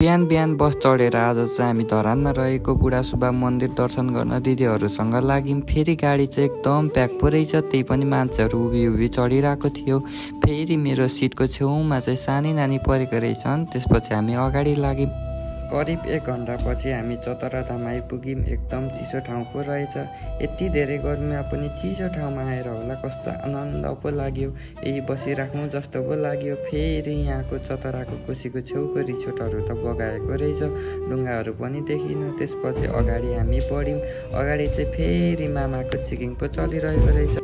बिहान बिहान बस चढेर आज चाहिँ हामी धरानमा रहेको बुढा सुब्बा मन्दिर दर्शन गर्न दिदीहरूसँग लाग्यौँ। फेरि गाडी चाहिँ एकदम प्याक पो रहेछ, त्यही पनि मान्छेहरू उभि चढिरहेको थियो। फेरि मेरो सिटको छेउमा चाहिँ सानी नानी परेको रहेछन्। त्यसपछि हामी अगाडि लाग्यौँ। करिब 1 घन्टापछि हामी चतरा धाम आइपुग्यौँ। एकदम चिसो ठाउँ पो रहेछ। यति धेरै गर्मीमा पनि चिसो ठाउँमा आएर होला कस्तो आनन्द पो लाग्यो। यही बसिराख्नु जस्तो पो लाग्यो। फेरि यहाँको चतराको कोसीको छेउको रिसोर्टहरू त बगाएको रहेछ, ढुङ्गाहरू पनि देखिन। त्यसपछि अगाडि हामी बढ्यौँ। अगाडि चाहिँ फेरि मामाको चेकिङ पो चलिरहेको रहेछ।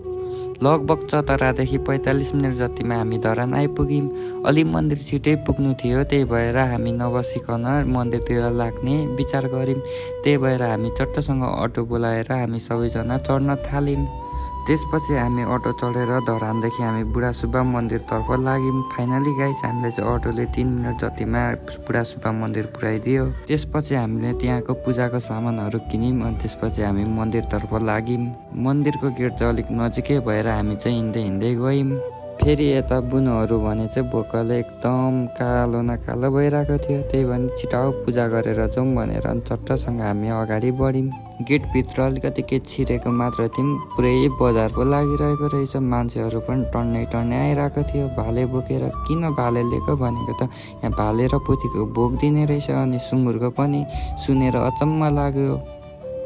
लगभग चतरादेखि 45 मिनट जतिमा हामी धरान आइपुग्यौँ। अलि मन्दिर छिटै पुग्नु थियो, त्यही भएर हामी नबसिकन मन्दिरतिर लाग्ने विचार गऱ्यौँ। त्यही भएर हामी चट्टसँग अटो बोलाएर हामी सबैजना चढ्न थाल्यौँ। त्यसपछि हामी अटो चढेर धरानदेखि हामी बुढा सुब्बा मन्दिरतर्फ लाग्यौँ। फाइनली गाइस हामीलाई चाहिँ अटोले 3 मिनट जतिमा बुढा सुब्बा मन्दिर पुर्याइदियो। त्यसपछि हामीले त्यहाँको पूजाको सामानहरू किन्यौँ अनि त्यसपछि हामी मन्दिरतर्फ लाग्यौँ। मन्दिरको गेट चाहिँ अलिक नजिकै भएर हामी चाहिँ हिँड्दै गयौँ। फेरि यता बुनुहरू भने चाहिँ भोकले एकदम कालो न कालो भइरहेको थियो। त्यही भने छिटाउ पूजा गरेर जाउँ भनेर चट्टसँग हामी अगाडि बढ्यौँ। गेटभित्र अलिकति के छिरेको मात्र थियौँ, पुरै बजार पो लागिरहेको रहेछ। मान्छेहरू पनि टन्नै आइरहेको थियो भाले बोकेर। किन भाले लिएको भनेको त यहाँ भाले र पोथीको भोग दिने रहेछ। अनि सुँगुरको पनि सुनेर अचम्म लाग्यो।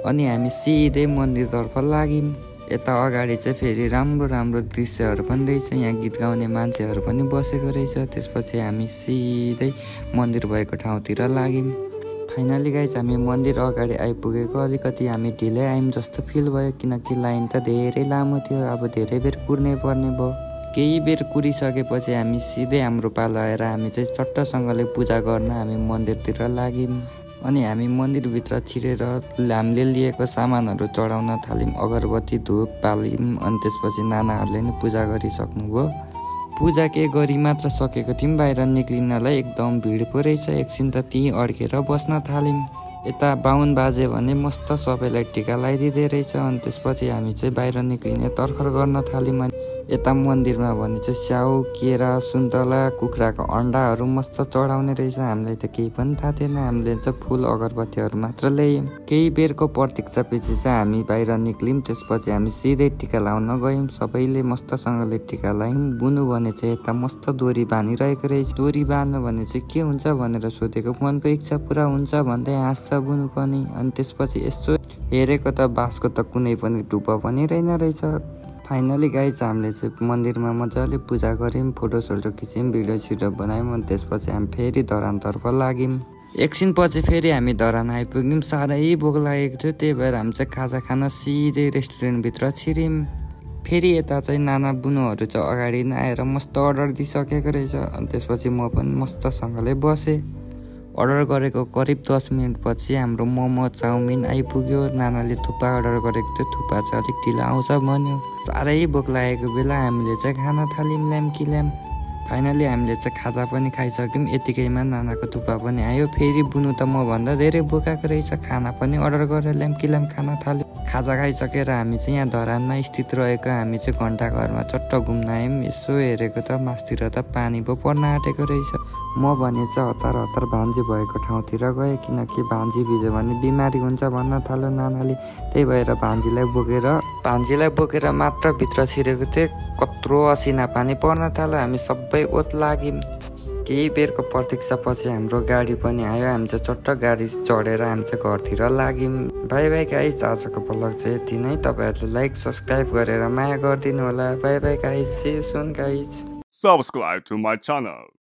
अनि हामी सिधै मन्दिरतर्फ लाग्यौँ। यता अगाडि चाहिँ फेरि राम्रो दृश्यहरू पनि रहेछ। यहाँ गीत गाउने मान्छेहरू पनि बसेको रहेछ। त्यसपछि हामी सिधै मन्दिर भएको ठाउँतिर लाग्यौँ। फाइनली गाइस हामी मन्दिर अगाडि आइपुगेको अलिकति हामी ढिलै आयौँ जस्तो फिल भयो, किनकि लाइन त धेरै लामो थियो। अब धेरै बेर कुर्नै पर्ने भयो। केही बेर कुरिसकेपछि हामी सिधै हाम्रो पालो आएर हामी चाहिँ चट्टसँगले पूजा गर्न हामी मन्दिरतिर लाग्यौँ। अनि हामी मन्दिरभित्र छिरेर हामीले लिएको सामानहरू चढाउन थाल्यौँ। अगरबत्ती धुप बाल्यौँ। अनि त्यसपछि नानाहरूले नि पूजा गरिसक्नुभयो। पूजा के गरी मात्र सकेको थियौँ, बाहिर निक्लिनलाई एकदम भिड पो रहेछ। एकछिन त त्यहीँ अड्केर बस्न थाल्यौँ। यता बाहुन बाजे भने मस्त सबैलाई टिका लगाइदिँदै रहेछ। अनि त्यसपछि हामी चाहिँ बाहिर निक्लिने तर्खर गर्न थाल्यौँ। यता मन्दिरमा भने चाहिँ स्याउ, केरा, सुन्तला, कुखुराको अन्डाहरू मस्त चढाउने रहेछ। हामीलाई त केही पनि थाहा थिएन। हामीले चाहिँ फुल अगरबत्तीहरू मात्र ल्यायौँ। केही बेरको प्रतीक्षापछि चाहिँ हामी बाहिर निक्ल्यौँ। त्यसपछि हामी सिधै टिका लाउन गयौँ। सबैले मस्तसँगले टिका लायौँ। बुनु भने चाहिँ यता मस्त डोरी बाँधिरहेको रहेछ। डोरी बाँध्नु भने चाहिँ के हुन्छ भनेर सोधेको, मनको इच्छा पुरा हुन्छ भन्दै हाँस्छ बुनु पनि। अनि त्यसपछि यसो हेरेको त बाँसको त कुनै पनि टुप्पो पनि रहेछ। फाइनली गाइस हामीले चाहिँ मन्दिरमा मजाले पूजा गऱ्यौँ, फोटोसोटो खिच्यौँ, भिडियो बनायौँ। अनि त्यसपछि हामी फेरि धरानतर्फ लाग्यौँ। एकछिन पछि फेरि हामी धरान आइपुग्यौँ। साह्रै भोक लागेको थियो, त्यही भएर हामी चाहिँ खाजा खान सिधै रेस्टुरेन्टभित्र छिर्यौँ। फेरि यता चाहिँ नाना बुनुहरू चाहिँ अगाडि नै आएर मस्त अर्डर दिइसकेको रहेछ। अनि त्यसपछि म पनि मस्तसँगले बसेँ। अर्डर गरेको करिब 10 मिनटपछि हाम्रो मोमो चाउमिन आइपुग्यो। नानाले थुक्पा अर्डर गरेको थियो, थुक्पा चाहिँ अलिक ढिलो आउँछ भन्यो। साह्रै भोक लागेको बेला हामीले चाहिँ खान थाल्यौँ ल्याम। फाइनली हामीले चाहिँ खाजा पनि खाइसक्यौँ। यतिकैमा नानाको थुक्पा पनि आयो। फेरि बुनु त मभन्दा धेरै भोकाएको रहेछ, खाना पनि अर्डर गरेर ल्याम खान थाल्यो। खाजा खाइसकेर हामी चाहिँ यहाँ धरानमा स्थित रहेको हामी चाहिँ घन्टाघरमा चट्ट घुम्न आयौँ। यसो हेरेको त मासतिर त पानी पो पर्न आँटेको रहेछ। म भने चाहिँ हतार भान्जी भएको ठाउँतिर गएँ, किनकि भान्जी भिज्यो भने बिमारी हुन्छ भन्न थाल्यो नानाले। त्यही भएर भान्जीलाई बोकेर मात्र भित्र छिरेको थिएँ। कत्रो असिना पानी पर्न थाल्यो। हामी सबै ओत लाग्यौँ। केही बेरको प्रतीक्षापछि हाम्रो गाडी पनि आयो। हामी चाहिँ चट्ट गाडी चढेर हामी चाहिँ घरतिर लाग्यौँ। बाई गाइस, आजको भ्लग चाहिँ यति नै। तपाईँहरूले लाइक सब्सक्राइब गरेर माया गरिदिनु होला। Bye guys, see you soon guys. Subscribe to my channel.